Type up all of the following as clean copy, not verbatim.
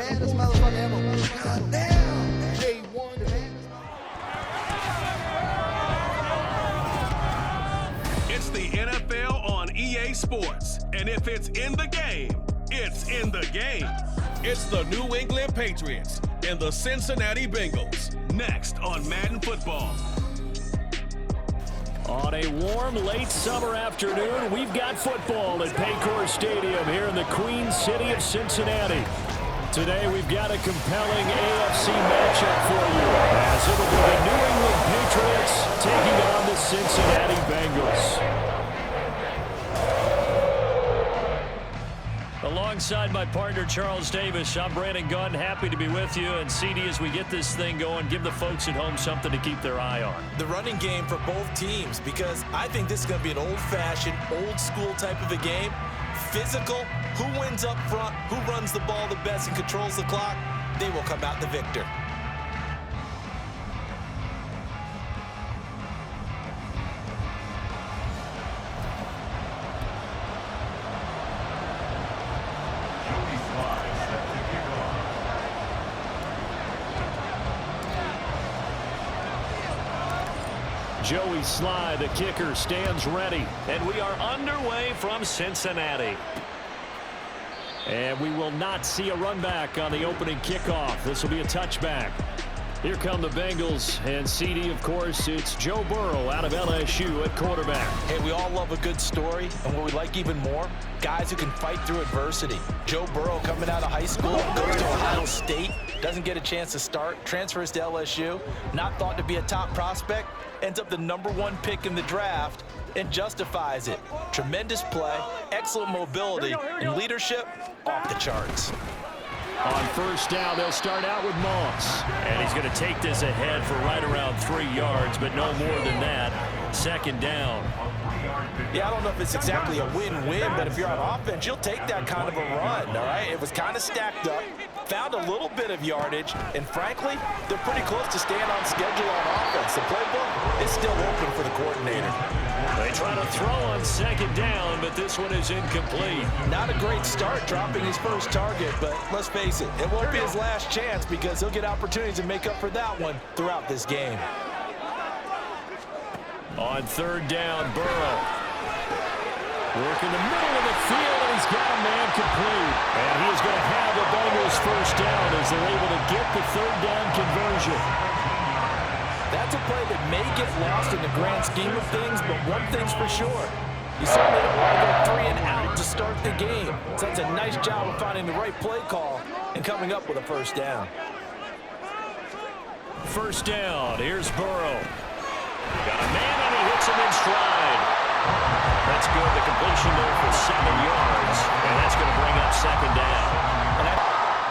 baddest motherfucker ever. Damn. J1. It's the NFL on EA Sports. And if it's in the game, it's in the game. It's the New England Patriots and the Cincinnati Bengals. Next on Madden Football. On a warm, late summer afternoon, we've got football at Paycor Stadium here in the Queen City of Cincinnati. Today, we've got a compelling AFC matchup for you, as it'll be the New England Patriots taking on the Cincinnati Bengals. Alongside my partner, Charles Davis, I'm Brandon Gunn. Happy to be with you. And CD, as we get this thing going, give the folks at home something to keep their eye on. The running game for both teams, because I think this is going to be an old-fashioned, old-school type of a game. Physical, who wins up front, who runs the ball the best and controls the clock, they will come out the victor. Joey Sly, the kicker, stands ready. And we are underway from Cincinnati. And we will not see a run back on the opening kickoff. This will be a touchback. Here come the Bengals. And CD, of course, it's Joe Burrow out of LSU at quarterback. Hey, we all love a good story. And what we like even more, guys who can fight through adversity. Joe Burrow coming out of high school, goes to Ohio State, doesn't get a chance to start, transfers to LSU, not thought to be a top prospect, ends up the #1 pick in the draft, and justifies it. Tremendous play, excellent mobility, and leadership off the charts. On first down, they'll start out with Moss. And he's going to take this ahead for right around 3 yards, but no more than that. Second down. Yeah, I don't know if it's exactly a win-win, but if you're on offense, you'll take that kind of a run, all right? It was kind of stacked up, found a little bit of yardage, and frankly, they're pretty close to staying on schedule on offense. The playbook is still open for the coordinator. They try to throw on second down, but this one is incomplete. Not a great start dropping his first target, but let's face it, it won't be his last chance because he'll get opportunities to make up for that one throughout this game. On third down, Burrow. Work in the middle of the field, and he's got a man complete. And he is going to have the Bengals first down as they're able to get the third down conversion. That's a play that may get lost in the grand scheme of things, but one thing's for sure. You certainly don't want to go 3 and out to start the game. So that's a nice job of finding the right play call and coming up with a first down. First down, here's Burrow. Got a man, and he hits him in stride. That's good. The completion there for 7 yards, and that's going to bring up second down. And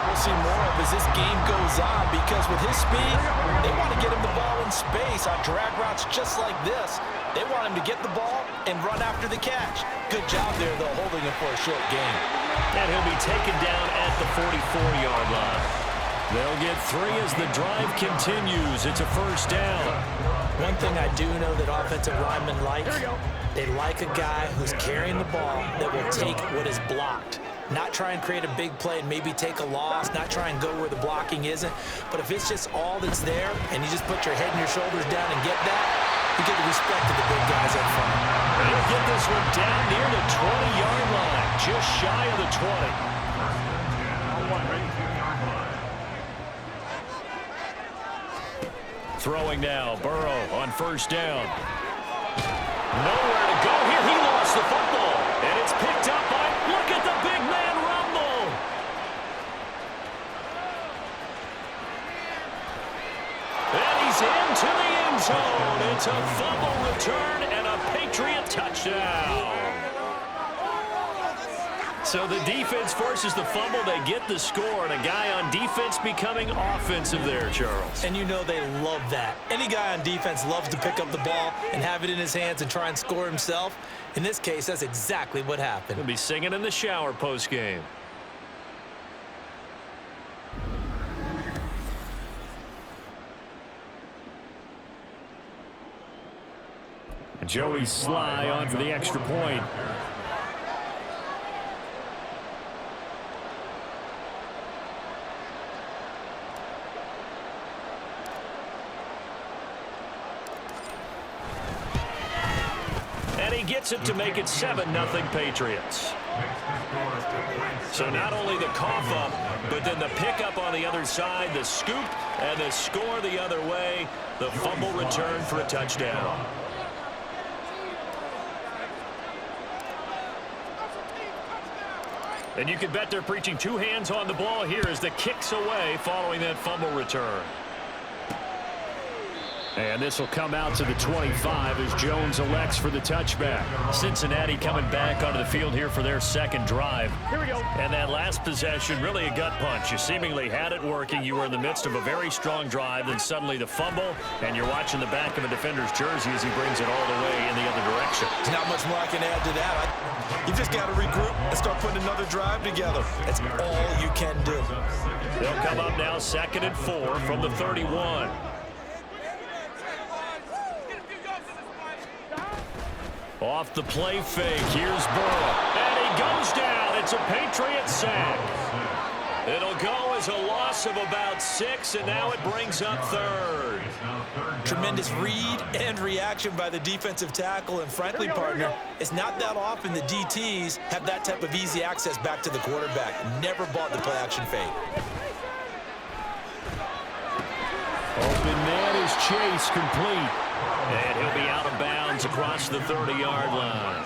we'll see more of as this game goes on because with his speed, they want to get him the ball in space on drag routes just like this. They want him to get the ball and run after the catch. Good job there, though, holding him for a short gain. And he'll be taken down at the 44-yard line. They'll get 3 as the drive continues. It's a first down. One thing I do know that offensive linemen like, they like a guy who's carrying the ball that will take what is blocked. Not try and create a big play and maybe take a loss, not try and go where the blocking isn't. But if it's just all that's there and you just put your head and your shoulders down and get that, you get the respect of the big guys up front. He'll get this one down near the 20-yard line, just shy of the 20. Throwing now, Burrow on first down. Nowhere to go here. He lost the football. And it's picked up by, look at the big man rumble. And he's into the end zone. It's a fumble return and a Patriot touchdown. So the defense forces the fumble. They get the score, and a guy on defense becoming offensive there, Charles. And you know they love that. Any guy on defense loves to pick up the ball and have it in his hands and try and score himself. In this case, that's exactly what happened. He'll be singing in the shower post-game. Joey Sly on for the extra point. he gets it to make it 7-0 Patriots. So not only the cough up, but then the pickup on the other side, the scoop, and the score the other way, the fumble return for a touchdown. And you can bet they're preaching two hands on the ball here as the kick's away following that fumble return. And this will come out to the 25 as Jones elects for the touchback. Cincinnati coming back onto the field here for their second drive. Here we go. And that last possession, really a gut punch. You seemingly had it working. You were in the midst of a very strong drive. Then suddenly the fumble, and you're watching the back of a defender's jersey as he brings it all the way in the other direction. There's not much more I can add to that. You just got to regroup and start putting another drive together. That's all you can do. They'll come up now 2nd and 4 from the 31. Off the play fake, here's Burrow, and he goes down. It's a Patriot sack. It'll go as a loss of about 6, and now it brings up 3rd. Tremendous read and reaction by the defensive tackle, and frankly, partner, it's not that often the DTs have that type of easy access back to the quarterback. Never bought the play-action fake. Open man is Chase, complete. And he'll be out of bounds across the 30-yard line.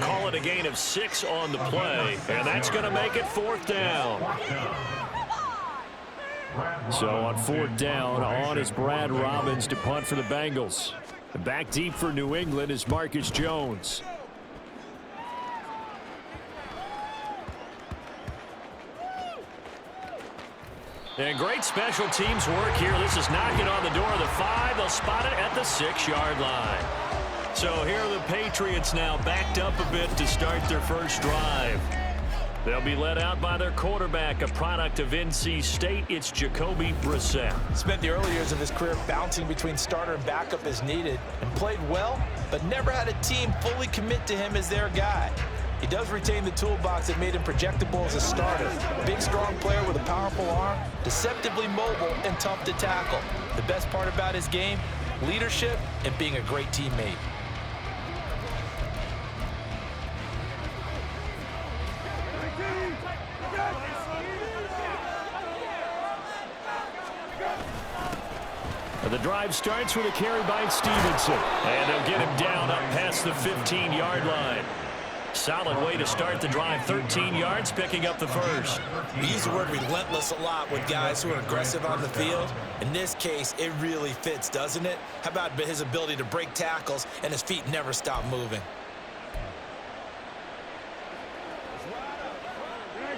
Call it a gain of 6 on the play, and that's going to make it 4th down. So on 4th down, on is Brad Robbins to punt for the Bengals. Back deep for New England is Marcus Jones. And great special teams work here. This is knocking on the door of the 5. They'll spot it at the 6-yard line. So here are the Patriots now backed up a bit to start their first drive. They'll be led out by their quarterback, a product of NC State. It's Jacoby Brissett. Spent the early years of his career bouncing between starter and backup as needed, and played well, but never had a team fully commit to him as their guy. He does retain the toolbox that made him projectable as a starter. Big, strong player with a powerful arm, deceptively mobile, and tough to tackle. The best part about his game, leadership and being a great teammate. The drive starts with a carry by Stevenson. And they'll get him down up past the 15-yard line. Solid way to start the drive. 13 yards, picking up the first. We use the word relentless a lot with guys who are aggressive on the field. In this case, it really fits, doesn't it? How about his ability to break tackles and his feet never stop moving?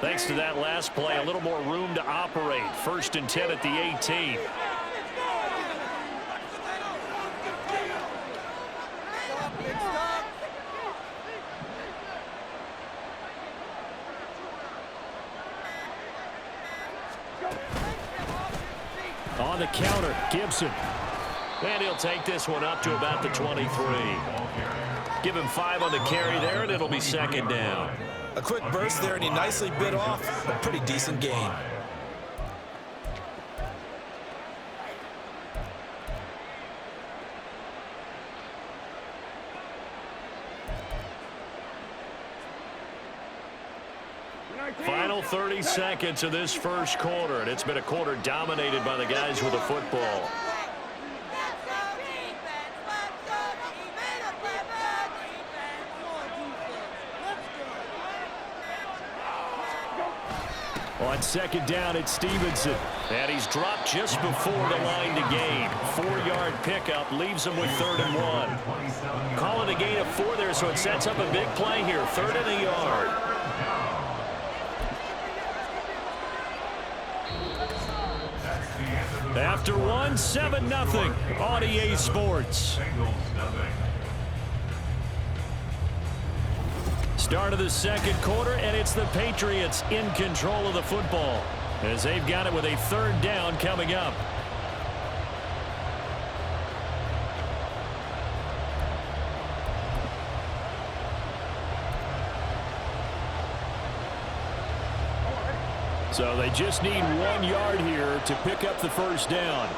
Thanks to that last play, a little more room to operate. 1st and 10 at the 18. On the counter, Gibson. And he'll take this one up to about the 23. Give him 5 on the carry there, and it'll be 2nd down. A quick burst there, and he nicely bit off a pretty decent gain. Final 30 seconds of this first quarter, and it's been a quarter dominated by the guys with the football. On 2nd down, it's Stevenson. And he's dropped just before the line to gain. 4-yard pickup leaves him with 3rd and 1. Call it a gain of 4 there, so it sets up a big play here. 3rd and a yard. After 1, 7-0 on EA Sports. Start of the second quarter, and it's the Patriots in control of the football as they've got it with a 3rd down coming up. So they just need 1 yard here to pick up the 1st down.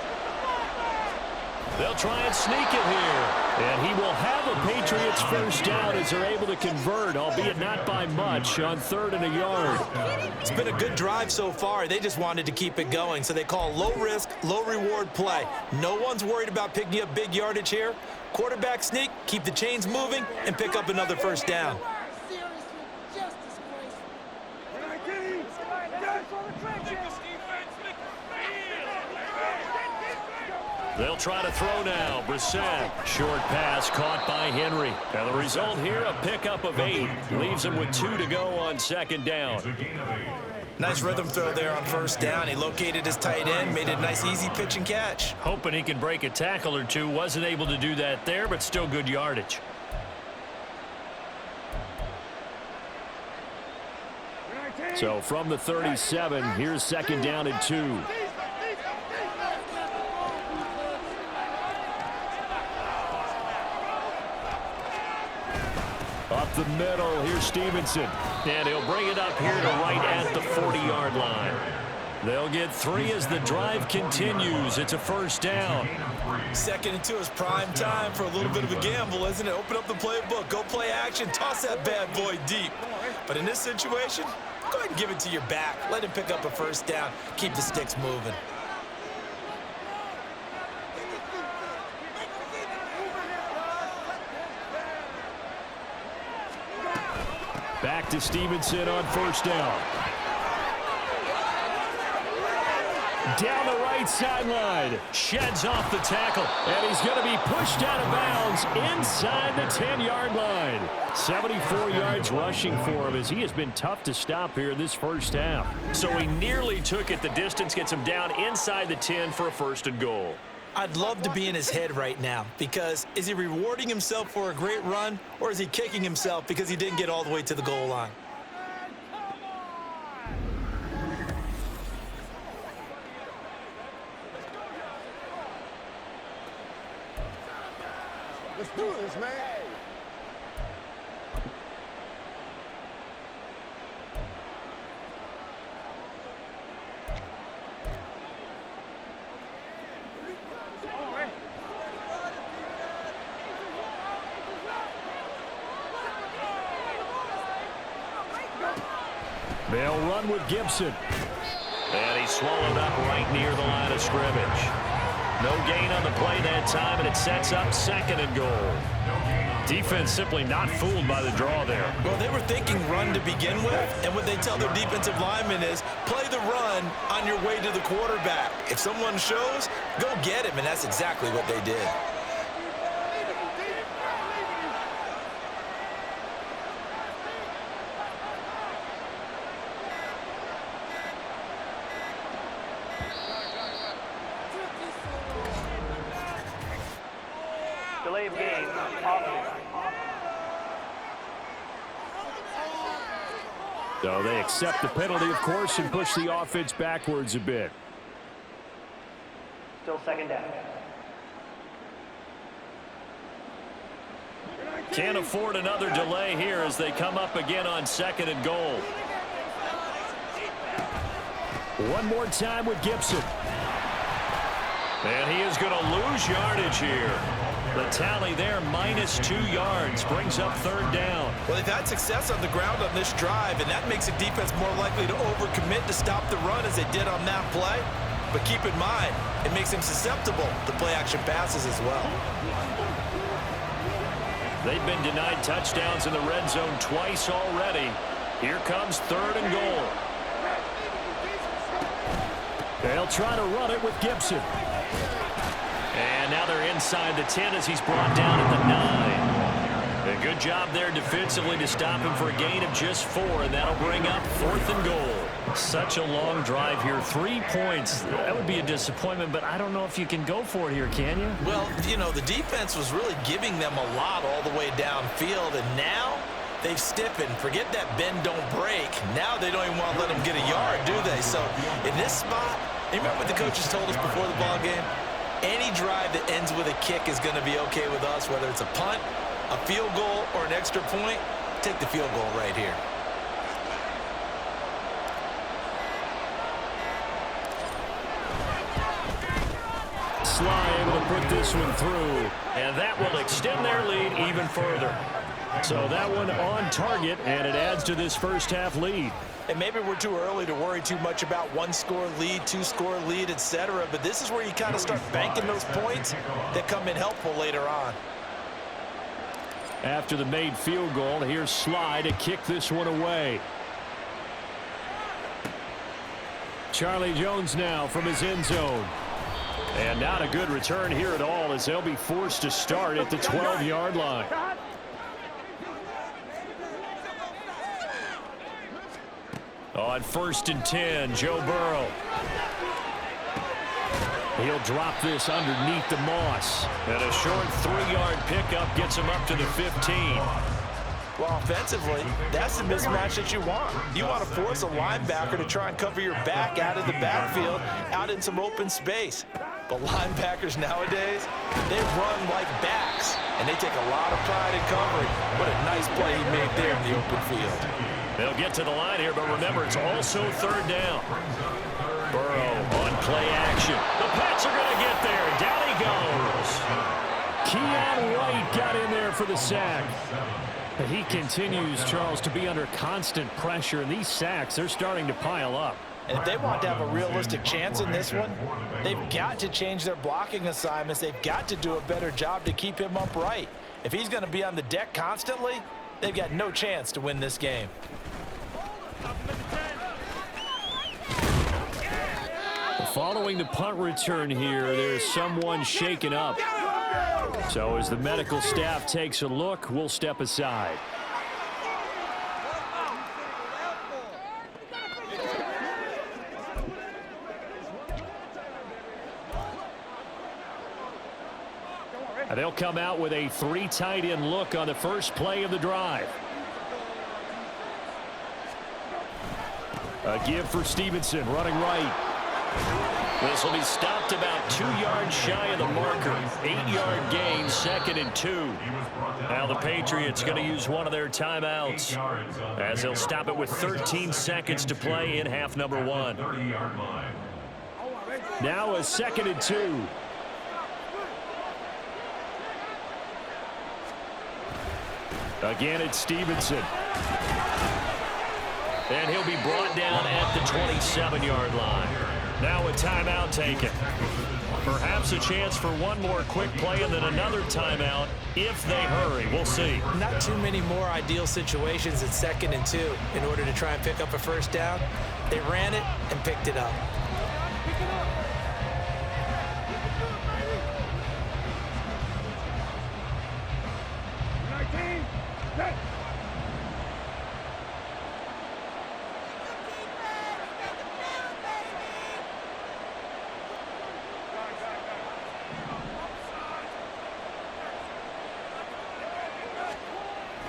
They'll try and sneak it here. And he will have a Patriots first down as they're able to convert, albeit not by much, on 3rd and a yard. It's been a good drive so far. They just wanted to keep it going, so they call low-risk, low-reward play. No one's worried about picking up big yardage here. Quarterback sneak, keep the chains moving, and pick up another first down. They'll try to throw now. Brissett. Short pass caught by Henry. And the result here, a pickup of 8. Leaves him with 2 to go on 2nd down. Nice rhythm throw there on 1st down. He located his tight end, made it a nice easy pitch and catch. Hoping he can break a tackle or two. Wasn't able to do that there, but still good yardage. So from the 37, here's 2nd down and 2. Up the middle, here's Stevenson. And he'll bring it up here to right at the 40-yard line. They'll get 3 as the drive continues. It's a 1st down. 2nd and 2 is prime time for a little bit of a gamble, isn't it? Open up the playbook, go play action, toss that bad boy deep. But in this situation, go ahead and give it to your back. Let him pick up a 1st down. Keep the sticks moving. Back to Stevenson on 1st down. Down the right sideline. Sheds off the tackle. And he's going to be pushed out of bounds inside the 10-yard line. 74 yards rushing for him as he has been tough to stop here in this first half. So he nearly took it the distance, gets him down inside the 10 for a 1st and goal. I'd love to be in his head right now because is he rewarding himself for a great run or is he kicking himself because he didn't get all the way to the goal line? Let's do this, man. They'll run with Gibson. And he's swallowed up right near the line of scrimmage. No gain on the play that time, and it sets up 2nd and goal. Defense simply not fooled by the draw there. Well, they were thinking run to begin with, and what they tell their defensive linemen is play the run on your way to the quarterback. If someone shows, go get him, and that's exactly what they did. Delay of game. So they accept the penalty, of course, and push the offense backwards a bit. Still 2nd down. Can't afford another delay here as they come up again on 2nd and goal. One more time with Gibson. And he is going to lose yardage here. The tally there, -2 yards, brings up 3rd down. Well, they've had success on the ground on this drive, and that makes the defense more likely to overcommit to stop the run as they did on that play. But keep in mind, it makes them susceptible to play-action passes as well. They've been denied touchdowns in the red zone twice already. Here comes 3rd and goal. They'll try to run it with Gibson. And now they're inside the 10 as he's brought down at the 9. A good job there defensively to stop him for a gain of just 4, and that'll bring up 4th and goal. Such a long drive here. 3 points. That would be a disappointment, but I don't know if you can go for it here, can you? Well, you know, the defense was really giving them a lot all the way downfield, and now they've stiffened. Forget that bend, don't break. Now they don't even want to let them get a yard, do they? So in this spot, you remember what the coaches told us before the ball game? Any drive that ends with a kick is going to be okay with us, whether it's a punt, a field goal, or an extra point. Take the field goal right here. Sly able to put this one through, and that will extend their lead even further. So that one on target, and it adds to this first half lead. And maybe we're too early to worry too much about one-score lead, two-score lead, etc. But this is where you kind of start banking those points that come in helpful later on. After the made field goal, here's Sly to kick this one away. Charlie Jones now from his end zone. And not a good return here at all as they'll be forced to start at the 12-yard line. On 1st and 10, Joe Burrow. He'll drop this underneath the moss. And a short 3-yard pickup gets him up to the 15. Well, offensively, that's the mismatch that you want. You want to force a linebacker to try and cover your back out of the backfield, out in some open space. But linebackers nowadays, they run like backs, and they take a lot of pride in covering. What a nice play he made there in the open field. They'll get to the line here, but remember, it's also 3rd down. Burrow on play action. The Pats are going to get there. Down he goes. Keon White got in there for the sack. But he continues, Charles, to be under constant pressure, and these sacks, they're starting to pile up. And if they want to have a realistic chance in this one, they've got to change their blocking assignments. They've got to do a better job to keep him upright. If he's going to be on the deck constantly, they've got no chance to win this game. Following the punt return here, there's someone shaken up. So as the medical staff takes a look, we'll step aside. They'll come out with a 3 tight end look on the first play of the drive. A give for Stevenson, running right. This will be stopped about 2 yards shy of the marker. 8-yard gain, 2nd and 2. Now the Patriots going to use one of their timeouts as they'll stop it with 13 seconds to play in half number 1. Now a 2nd and 2. Again, it's Stevenson. And he'll be brought down at the 27-yard line. Now a timeout taken. Perhaps a chance for one more quick play and then another timeout if they hurry. We'll see. Not too many more ideal situations at 2nd and 2 in order to try and pick up a first down. They ran it and picked it up.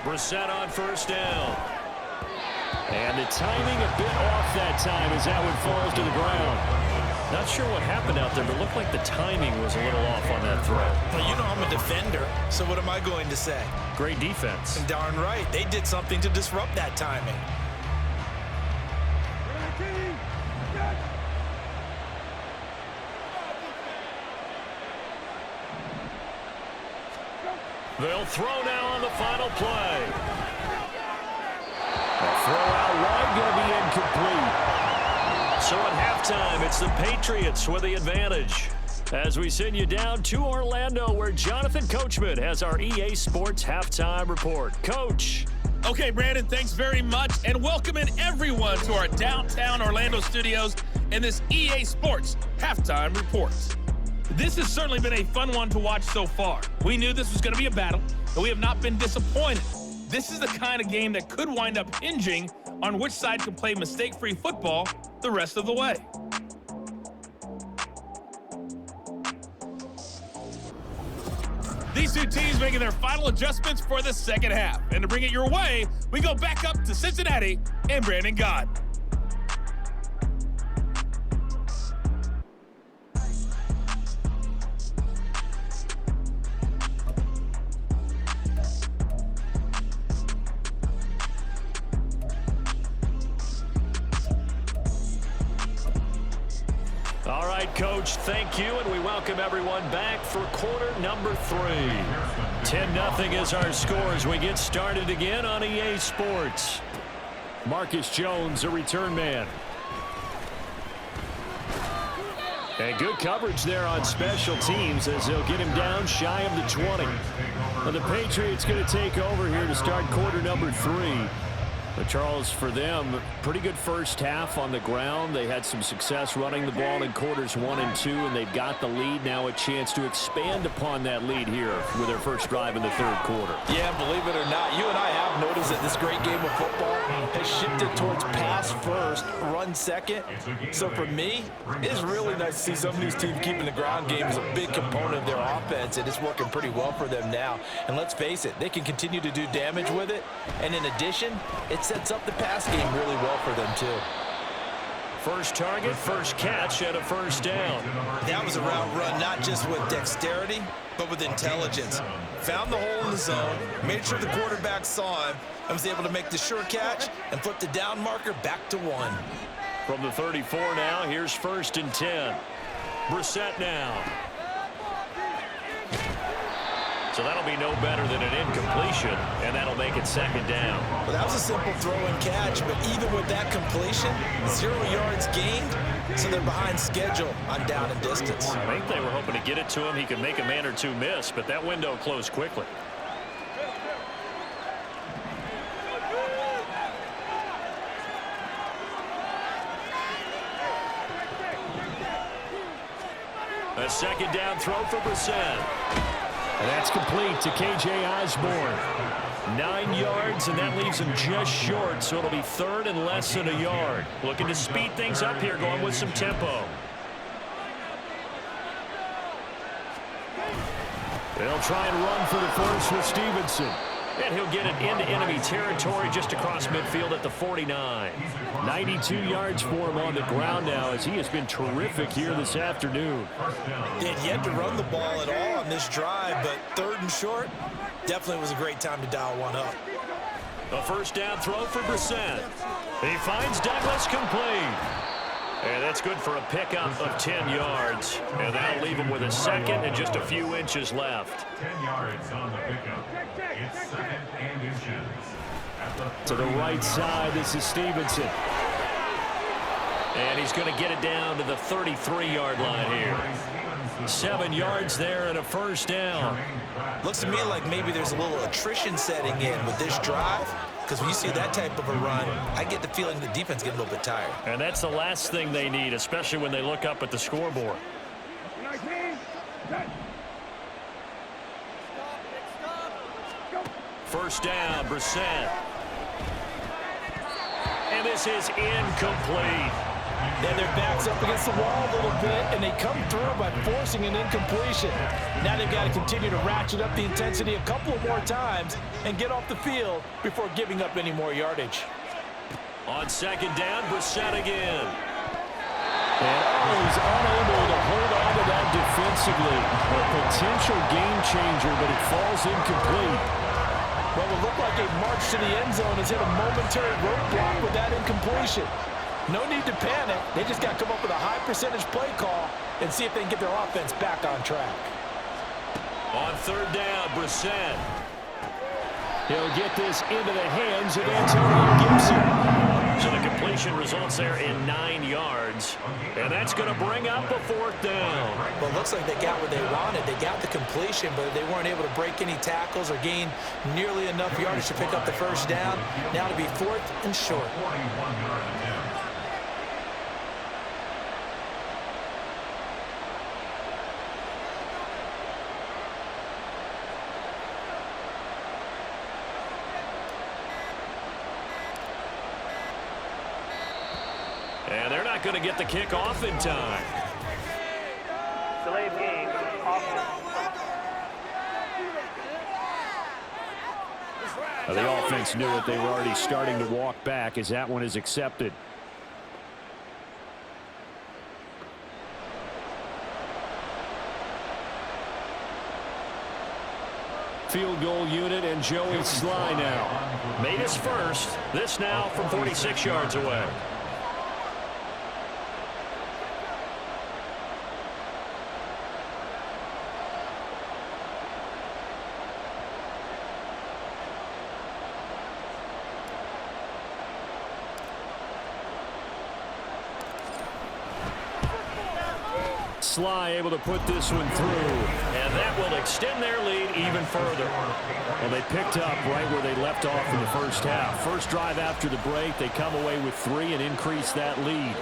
Brissett on 1st down. And the timing a bit off that time as that one falls to the ground. Not sure what happened out there, but it looked like the timing was a little off on that throw. Well, you know I'm a defender, so what am I going to say? Great defense. And darn right, they did something to disrupt that timing. They'll throw now on the final play. A throw out wide going to be incomplete. So at halftime, it's the Patriots with the advantage. As we send you down to Orlando, where Jonathan Coachman has our EA Sports halftime report. Coach. Okay, Brandon, thanks very much, and welcome in everyone to our downtown Orlando studios and this EA Sports halftime report. This has certainly been a fun one to watch so far. We knew this was going to be a battle, but we have not been disappointed. This is the kind of game that could wind up hinging on which side can play mistake-free football the rest of the way. These two teams making their final adjustments for the second half. And to bring it your way, we go back up to Cincinnati and Brandon Gott. All right, Coach, thank you, and we welcome everyone back for quarter number 3. 10-0 is our score as we get started again on EA Sports. Marcus Jones, a return man. And good coverage there on special teams as they'll get him down shy of the 20. And the Patriots going to take over here to start quarter number 3. But Charles, for them, pretty good first half on the ground. They had some success running the ball in quarters 1 and 2, and they've got the lead. Now a chance to expand upon that lead here with their first drive in the third quarter. Yeah, believe it or not, you and I have noticed that this great game of football has shifted towards pass first, run second. So for me, it's really nice to see some of these teams keeping the ground game as a big component of their offense, and it's working pretty well for them now. And let's face it, they can continue to do damage with it. And in addition, it sets up the pass game really well for them too. First target, first catch, and a first down. That was a route run not just with dexterity, but with intelligence. Found the hole in the zone, made sure the quarterback saw him, and was able to make the sure catch and flip the down marker back to 1. From the 34 now, here's 1st and 10. Brissett now. So that'll be no better than an incompletion, and that'll make it 2nd down. Well, that was a simple throw and catch, but even with that completion, 0 yards gained, so they're behind schedule on down and distance. I think they were hoping to get it to him. He could make a man or two miss, but that window closed quickly. A 2nd down throw for Brissett. And that's complete to K.J. Osborne. 9 yards, and that leaves him just short, so it'll be 3rd and less than a yard. Looking to speed things up here, going with some tempo. They'll try and run for the first with Stevenson. And he'll get it into enemy territory just across midfield at the 49. 92 yards for him on the ground now as he has been terrific here this afternoon. They had yet to run the ball at all on this drive, but 3rd and short definitely was a great time to dial one up. A first down throw for Brissett. He finds Douglas complete. And that's good for a pickup of 10 yards. And that'll leave him with a 2nd and just a few inches left. 10 yards on the pickup. It's 2nd and inches. To the right side, this is Stevenson. And he's going to get it down to the 33-yard line here. 7 yards there and a first down. Looks to me like maybe there's a little attrition setting in with this drive, because when you see that type of a run, I get the feeling the defense gets a little bit tired. And that's the last thing they need, especially when they look up at the scoreboard. First down, Brissett. And this is incomplete. Then their back's up against the wall a little bit, and they come through by forcing an incompletion. Now they've got to continue to ratchet up the intensity a couple of more times and get off the field before giving up any more yardage. On 2nd down, Brissett again. And he's unable to hold on to that defensively. A potential game changer, but it falls incomplete. Well, it looked like a march to the end zone has hit a momentary roadblock with that incompletion. No need to panic. They just got to come up with a high percentage play call and see if they can get their offense back on track. On 3rd down, Brissett. He'll get this into the hands of Antonio Gibson. So the completion results there in 9 yards. And that's going to bring up a 4th down. Well, it looks like they got what they wanted. They got the completion, but they weren't able to break any tackles or gain nearly enough yardage to pick up the first down. Now to be 4th and short. And they're not going to get the kick off in time. Delay of game. The offense knew it. They were already starting to walk back as that one is accepted. Field goal unit and Joey Sly now. Made his first. This now from 46 yards away. Sly able to put this one through, and that will extend their lead even further. Well, they picked up right where they left off in the first half. First drive after the break, they come away with 3 and increase that lead.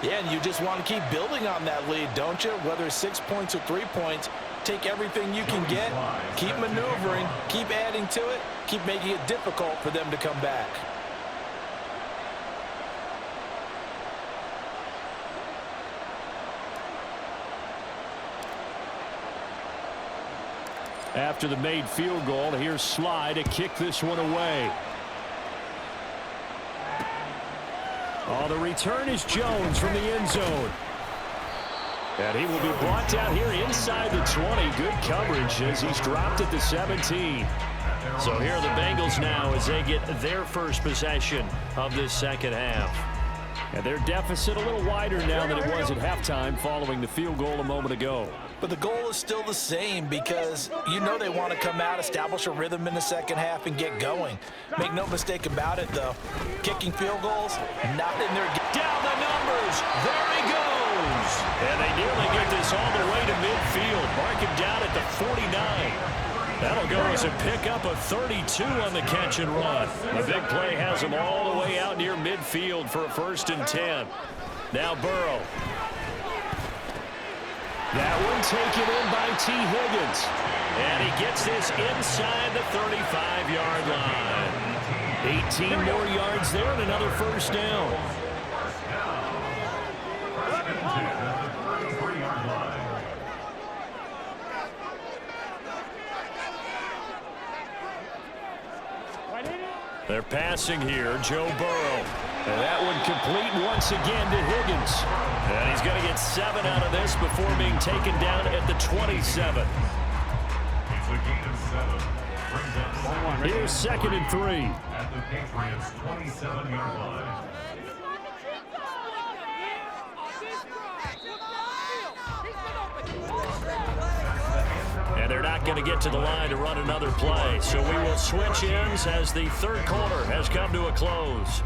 Yeah, and you just want to keep building on that lead, don't you? Whether it's 6 points or 3 points, take everything you can get, keep maneuvering, keep adding to it, keep making it difficult for them to come back. After the made field goal, here's Sly to kick this one away. Oh, the return is Jones from the end zone. And he will be brought down here inside the 20. Good coverage as he's dropped at the 17. So here are the Bengals now as they get their first possession of this second half. And their deficit a little wider now than it was at halftime following the field goal a moment ago. But the goal is still the same because you know they want to come out, establish a rhythm in the second half, and get going. Make no mistake about it, though. Kicking field goals, not in their... Down the numbers. There he goes. And they nearly get this all the way to midfield. Mark him down at the 49. That'll go as a pickup of 32 on the catch and run. A big play has him all the way out near midfield for a 1st and 10. Now Burrow. That one taken in by T. Higgins. And he gets this inside the 35-yard line. 18 more yards there and another 1st down. They're passing here, Joe Burrow. And that one complete once again to Higgins. And he's going to get 7 out of this before being taken down at the 27. It's a gain of 7. Here's 2nd and 3. At the Patriots' 27-yard line. And they're not going to get to the line to run another play. So we will switch ends as the 3rd quarter has come to a close.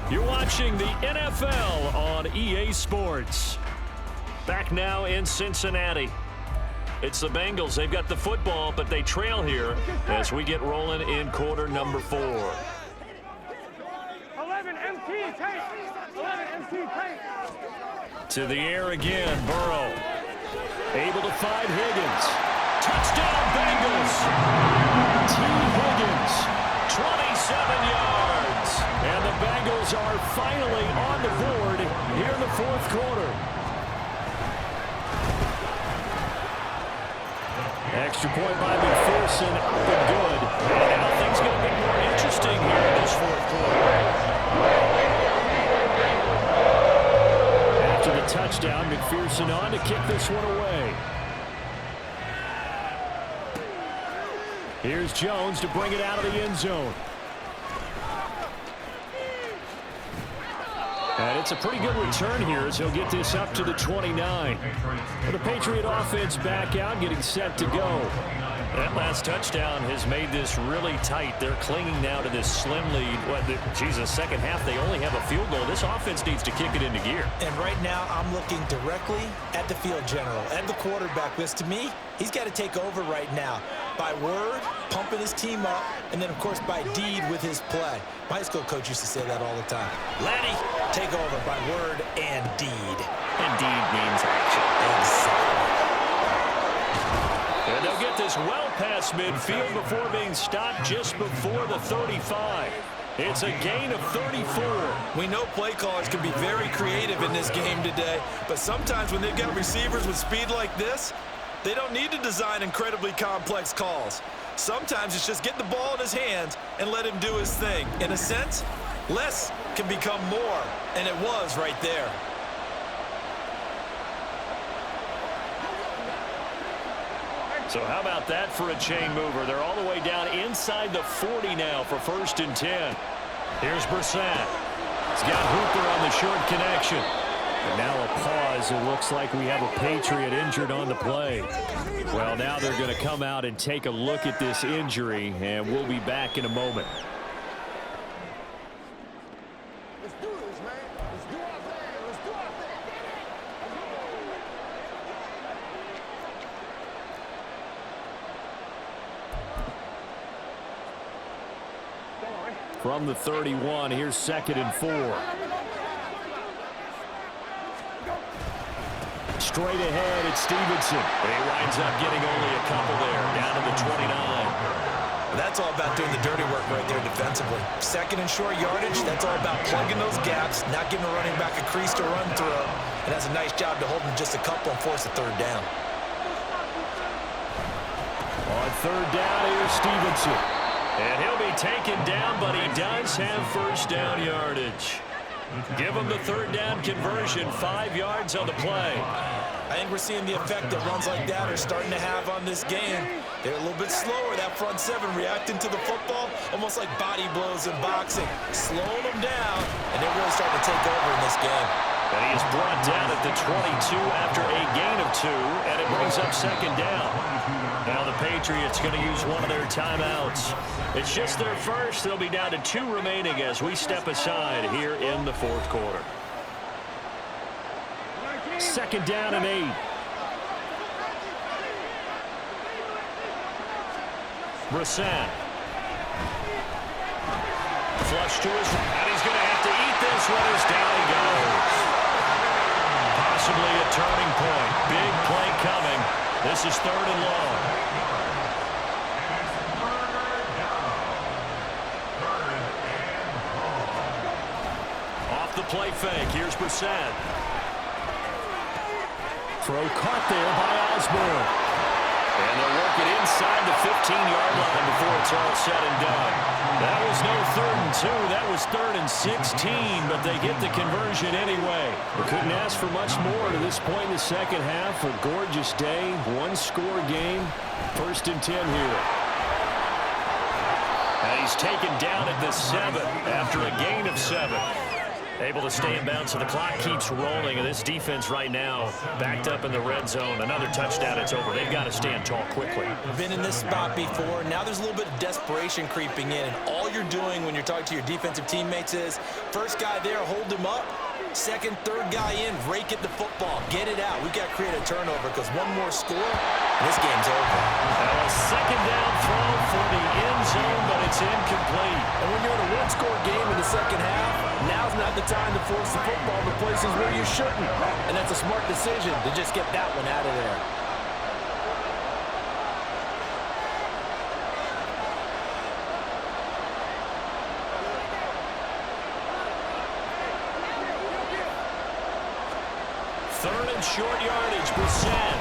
You're watching the NFL on EA Sports. Back now in Cincinnati. It's the Bengals. They've got the football, but they trail here as we get rolling in quarter number 4. 11 MT tape. 11 MT tape. To the air again, Burrow. Able to find Higgins. Touchdown, Bengals. T. Higgins, 27 yards. And the Bengals are finally on the board here in the 4th quarter. Extra point by McPherson, up and good. And now things get a bit more interesting here in this 4th quarter. After the touchdown, McPherson on to kick this one away. Here's Jones to bring it out of the end zone. And it's a pretty good return here as he'll get this up to the 29. Well, the Patriot offense back out, getting set to go. That last touchdown has made this really tight. They're clinging now to this slim lead. Second half, they only have a field goal. This offense needs to kick it into gear. And right now, I'm looking directly at the field general, at the quarterback, because to me, he's got to take over right now. By word, pumping his team up, and then, of course, by deed with his play. My high school coach used to say that all the time. Laddie, take over by word and deed. And deed means action. Exactly. And they'll get this well past midfield before being stopped just before the 35. It's a gain of 34. We know play callers can be very creative in this game today, but sometimes when they've got receivers with speed like this, they don't need to design incredibly complex calls. Sometimes it's just get the ball in his hands and let him do his thing. In a sense, less can become more, and it was right there. So how about that for a chain mover? They're all the way down inside the 40 now for 1st and 10. Here's Brissett. He's got Hooper on the short connection. And now a pause. It looks like we have a Patriot injured on the play. Well, now they're going to come out and take a look at this injury, and we'll be back in a moment. Let's do this, man. Let's do our thing. Let's do our thing. from the 31. Here's 2nd and 4. Straight ahead, it's Stevenson. He winds up getting only a couple there, down to the 29. That's all about doing the dirty work right there defensively. 2nd and short yardage, that's all about plugging those gaps, not giving a running back a crease to run through. And that's a nice job to hold him just a couple and force a 3rd down. On 3rd down, here's Stevenson. And he'll be taken down, but he does have 1st down yardage. Give him the 3rd down conversion, 5 yards on the play. I think we're seeing the effect that runs like that are starting to have on this game. They're a little bit slower, that front 7 reacting to the football, almost like body blows in boxing, slowing them down, and they're really starting to take over in this game. And he is brought down at the 22 after a gain of 2, and it brings up 2nd down. Now the Patriots going to use one of their timeouts. It's just their first. They'll be down to 2 remaining as we step aside here in the 4th quarter. 2nd down and 8. Brisson. Flush to his, and he's going to have to eat this one as down he goes. Possibly a turning point. Big play coming. This is 3rd and long. Off the play fake. Here's Brisson. Throw caught there by Osborne. And they'll work it inside the 15-yard line before it's all said and done. That was no 3rd and 2. That was 3rd and 16, but they get the conversion anyway. We couldn't ask for much more to this point in the 2nd half. A gorgeous day, 1-score game. 1st and 10 here. And he's taken down at the 7 after a gain of 7. Able to stay in bounds, so the clock keeps rolling, and this defense right now backed up in the red zone. Another touchdown, it's over. They've got to stand tall quickly. Been in this spot before. Now there's a little bit of desperation creeping in, and all you're doing when you're talking to your defensive teammates is, first guy there, hold him up. 2nd, 3rd guy in, rake at the football. Get it out. We've got to create a turnover because one more score, and this game's over. Now a 2nd down throw for the end zone, but it's incomplete. And when you're in a 1-score game in the 2nd half, now's not the time to force the football to places where you shouldn't. And that's a smart decision to just get that one out of there. Short yardage, Brisson.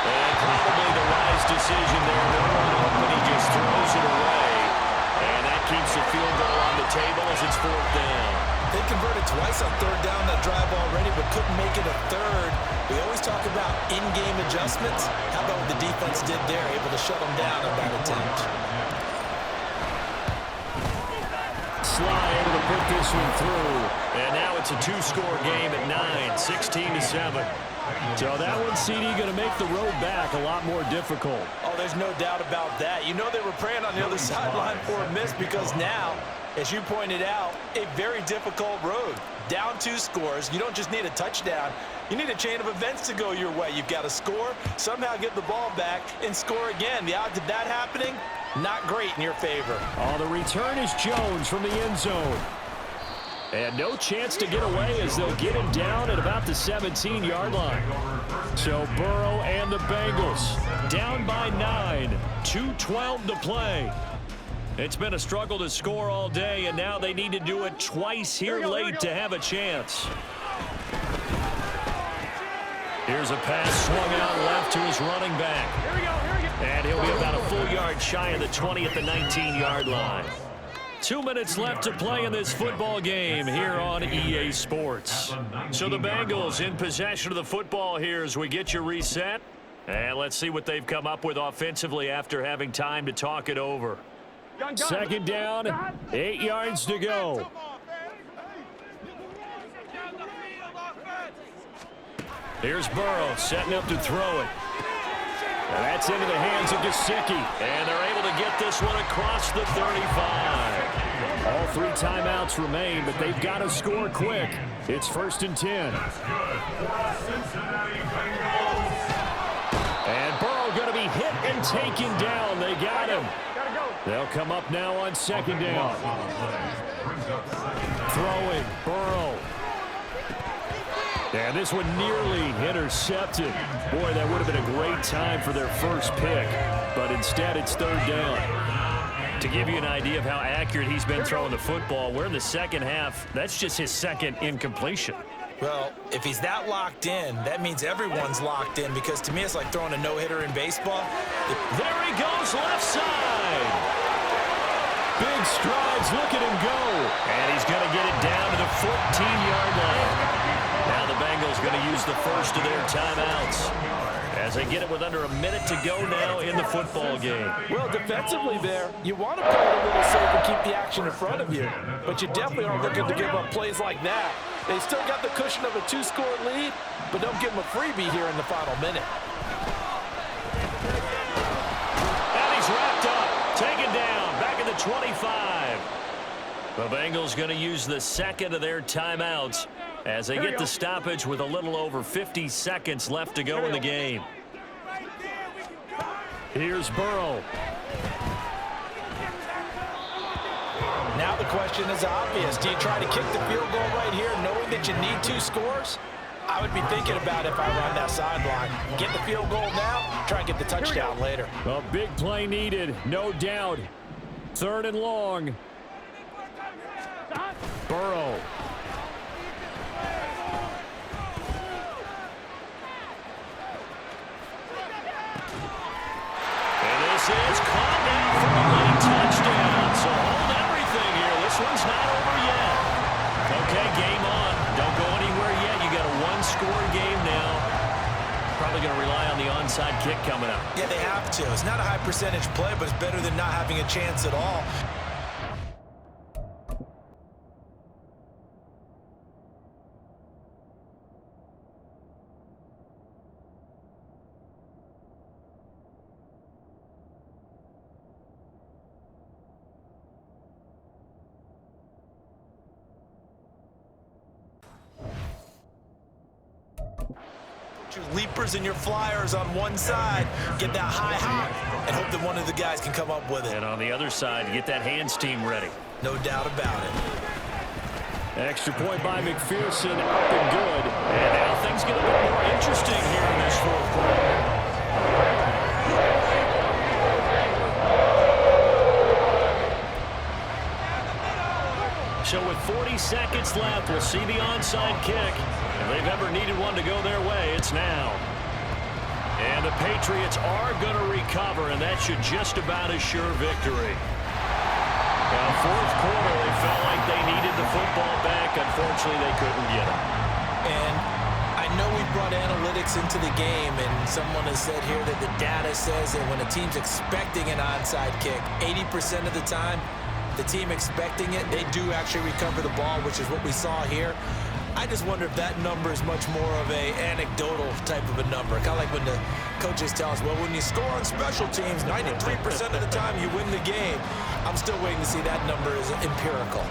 And probably the wise decision there. No one open, he just throws it away. And that keeps the field goal on the table as it's 4th down. They converted twice on 3rd down that drive already, but couldn't make it a 3rd. We always talk about in-game adjustments. How about what the defense did there, able to shut them down on that attempt. Sly able to put this one through. And now it's a 2-score game at 9, 16-7. So that one, CD, going to make the road back a lot more difficult. Oh, there's no doubt about that. You know they were praying on the other sideline for a miss because now, as you pointed out, a very difficult road. Down 2 scores. You don't just need a touchdown. You need a chain of events to go your way. You've got to score, somehow get the ball back, and score again. The odds of that happening, not great in your favor. Oh, the return is Jones from the end zone. And no chance to get away as they'll get him down at about the 17-yard line. So Burrow and the Bengals down by 9, 2:12 to play. It's been a struggle to score all day, and now they need to do it twice here late to have a chance. Here's a pass swung out left to his running back. And he'll be about a full yard shy of the 20 at the 19-yard line. 2 minutes left to play in this football game here on EA Sports. So the Bengals in possession of the football here as we get you reset. And let's see what they've come up with offensively after having time to talk it over. 2nd down, 8 yards to go. Here's Burrow setting up to throw it. And that's into the hands of Gesicki. And they're able to get this one across the 35. All 3 timeouts remain, but they've got to score quick. It's 1st and 10. And Burrow going to be hit and taken down. They got him. They'll come up now on second down. Throwing, Burrow. And this one nearly intercepted. Boy, that would have been a great time for their first pick, but instead it's third down. To give you an idea of how accurate he's been throwing the football, we're in the second half. That's just his second incompletion. Well, if he's that locked in, that means everyone's locked in, because to me it's like throwing a no-hitter in baseball. There he goes, left side. Big strides, look at him go. And he's going to get it down to the 14-yard line. Now the Bengals going to use the first of their timeouts as they get it with under a minute to go now in the football game. Well, defensively there, you want to play it a little safe and keep the action in front of you, but you definitely aren't looking to give up plays like that. They still got the cushion of a 2-score lead, but don't give them a freebie here in the final minute. And he's wrapped up, taken down, back at the 25. The Bengals going to use the second of their timeouts as they get the stoppage with a little over 50 seconds left to go in the game. Here's Burrow. Now the question is obvious. Do you try to kick the field goal right here knowing that you need 2 scores? I would be thinking about it if I run that sideline. Get the field goal now, try and get the touchdown later. A big play needed, no doubt. Third and long. Burrow. This is caught now for a late touchdown. So hold everything here. This one's not over yet. Okay, game on. Don't go anywhere yet. You got a 1-score game now. Probably going to rely on the onside kick coming up. Yeah, they have to. It's not a high percentage play, but it's better than not having a chance at all. Your leapers and your flyers on one side, get that high hop, and hope that one of the guys can come up with it. And on the other side, get that hands team ready. No doubt about it. Extra point by McPherson, up and good. And now things get a bit more interesting here in this fourth quarter. So with 40 seconds left, we'll see the onside kick. If they've ever needed one to go their way, it's now. And the Patriots are going to recover, and that should just about assure victory. Now, fourth quarter, they felt like they needed the football back. Unfortunately, they couldn't get it. And I know we brought analytics into the game, and someone has said here that the data says that when a team's expecting an onside kick, 80% of the time, the team expecting it, they do actually recover the ball, which is what we saw here. I just wonder if that number is much more of a anecdotal type of a number. Kind of like when the coaches tell us, well, when you score on special teams, 93% of the time you win the game. I'm still waiting to see that number is empirical.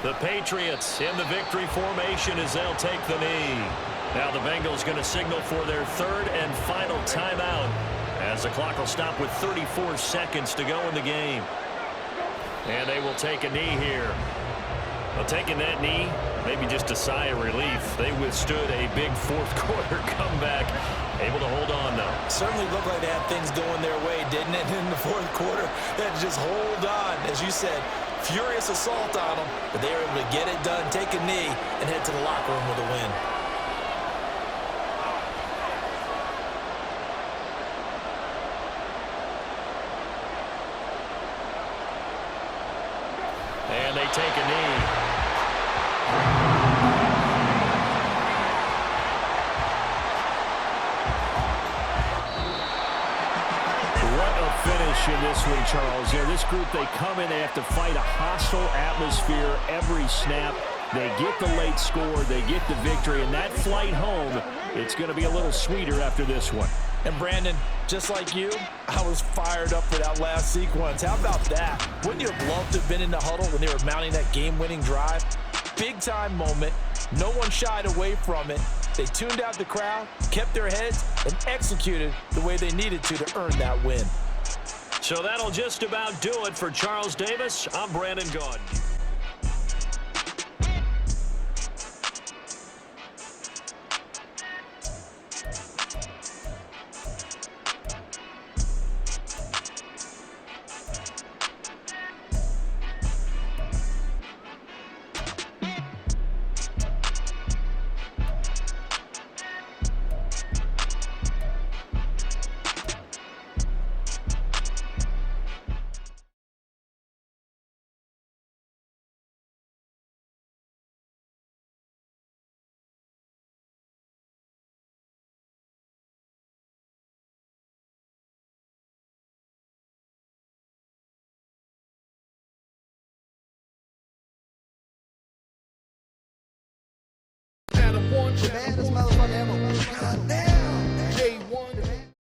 The Patriots in the victory formation as they'll take the knee. Now the Bengals going to signal for their third and final timeout as the clock will stop with 34 seconds to go in the game. And they will take a knee here. Well, taking that knee, maybe just a sigh of relief. They withstood a big fourth quarter comeback. Able to hold on, though. Certainly looked like they had things going their way, didn't it, in the fourth quarter? They had to just hold on, as you said. Furious assault on them, but they were able to get it done, take a knee, and head to the locker room with a win. And they take a knee. Finish in this one, Charles. You know, this group, they come in, they have to fight a hostile atmosphere every snap. They get the late score, they get the victory, and that flight home, it's going to be a little sweeter after this one. And Brandon, just like you, I was fired up for that last sequence. How about that? Wouldn't you have loved to have been in the huddle when they were mounting that game-winning drive? Big-time moment. No one shied away from it. They tuned out the crowd, kept their heads, and executed the way they needed to earn that win. So that'll just about do it for Charles Davis. I'm Brandon Gaudin. The baddest motherfucker ever